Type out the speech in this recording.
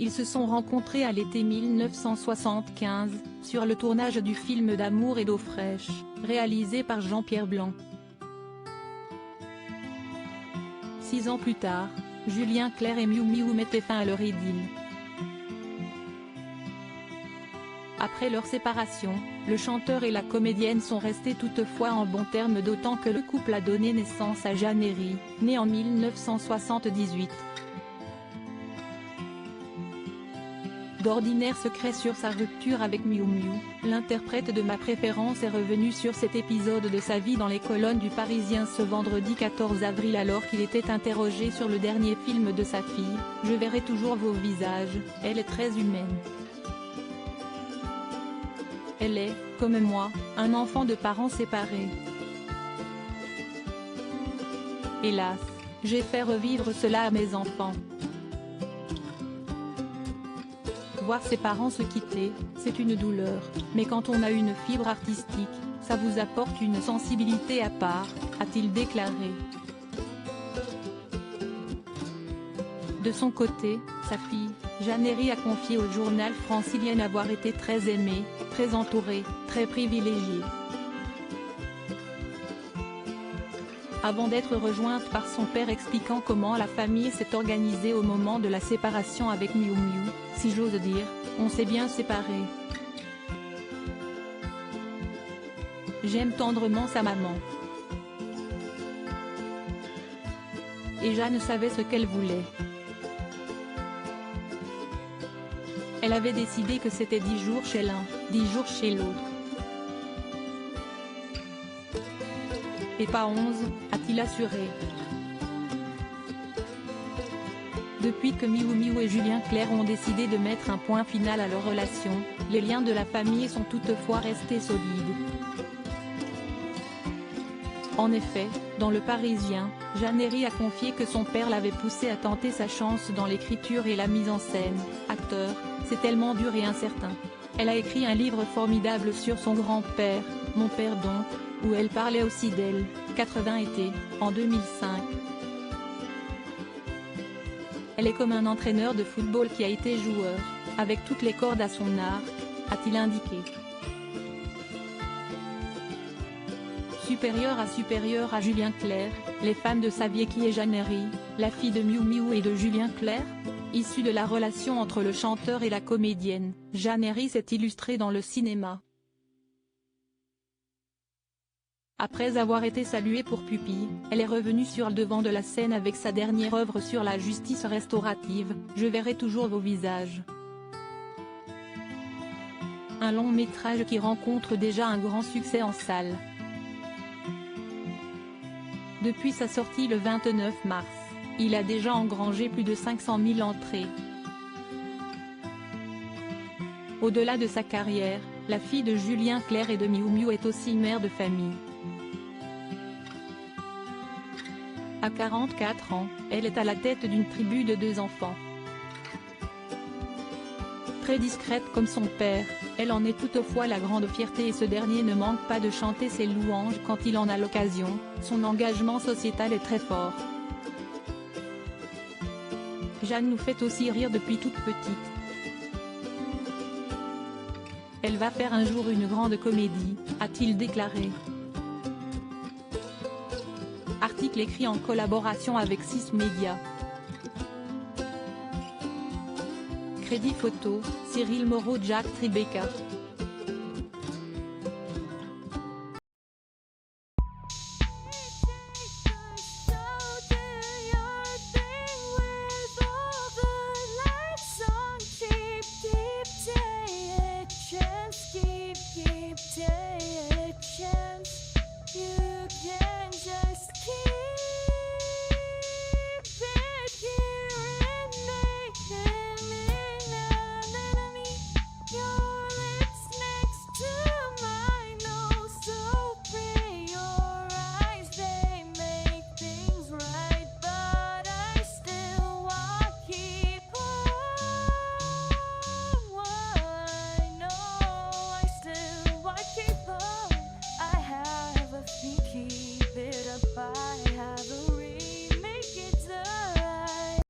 Ils se sont rencontrés à l'été 1975, sur le tournage du film D'amour et d'eau fraîche, réalisé par Jean-Pierre Blanc. 6 ans plus tard, Julien Clerc et Miou Miou mettaient fin à leur idylle. Après leur séparation, le chanteur et la comédienne sont restés toutefois en bons termes, d'autant que le couple a donné naissance à Jeanne Herry, née en 1978. D'ordinaire secret sur sa rupture avec Miou Miou, l'interprète de Ma Préférence est revenu sur cet épisode de sa vie dans les colonnes du Parisien ce vendredi 14 avril alors qu'il était interrogé sur le dernier film de sa fille, « Je verrai toujours vos visages, elle est très humaine. Elle est, comme moi, un enfant de parents séparés. Hélas, j'ai fait revivre cela à mes enfants. Voir ses parents se quitter, c'est une douleur, mais quand on a une fibre artistique, ça vous apporte une sensibilité à part, a-t-il déclaré. De son côté, sa fille, Jeanne Herry a confié au journal francilien avoir été très aimée, très entourée, très privilégiée. Avant d'être rejointe par son père expliquant comment la famille s'est organisée au moment de la séparation avec Miou Miou, si j'ose dire, on s'est bien séparés. J'aime tendrement sa maman. Et Jeanne savait ce qu'elle voulait. Elle avait décidé que c'était 10 jours chez l'un, 10 jours chez l'autre. Et pas 11, a-t-il assuré. Depuis que Miou Miou et Julien Clerc ont décidé de mettre un point final à leur relation, les liens de la famille sont toutefois restés solides. En effet, dans Le Parisien, Jeanne Herry a confié que son père l'avait poussée à tenter sa chance dans l'écriture et la mise en scène. Acteur, c'est tellement dur et incertain. Elle a écrit un livre formidable sur son grand-père, Mon père donc, où elle parlait aussi d'elle, 80 étés, en 2005. Elle est comme un entraîneur de football qui a été joueur, avec toutes les cordes à son arc, a-t-il indiqué. Supérieure à Julien Clerc, les fans de saviez qui est Jeanne Herry, la fille de Miou Miou et de Julien Clerc? Issue de la relation entre le chanteur et la comédienne, Jeanne Herry s'est illustrée dans le cinéma. Après avoir été saluée pour Pupille, elle est revenue sur le devant de la scène avec sa dernière œuvre sur la justice restaurative, Je verrai toujours vos visages. Un long métrage qui rencontre déjà un grand succès en salle. Depuis sa sortie le 29 mars, il a déjà engrangé plus de 500 000 entrées. Au-delà de sa carrière, la fille de Julien Clerc et de Miou Miou est aussi mère de famille. À 44 ans, elle est à la tête d'une tribu de 2 enfants. Très discrète comme son père, elle en est toutefois la grande fierté et ce dernier ne manque pas de chanter ses louanges quand il en a l'occasion, son engagement sociétal est très fort. Jeanne nous fait aussi rire depuis toute petite. Elle va faire un jour une grande comédie, a-t-il déclaré. Article écrit en collaboration avec 6 Médias. Crédit photo, Cyril Moreau, Jack Tribeca.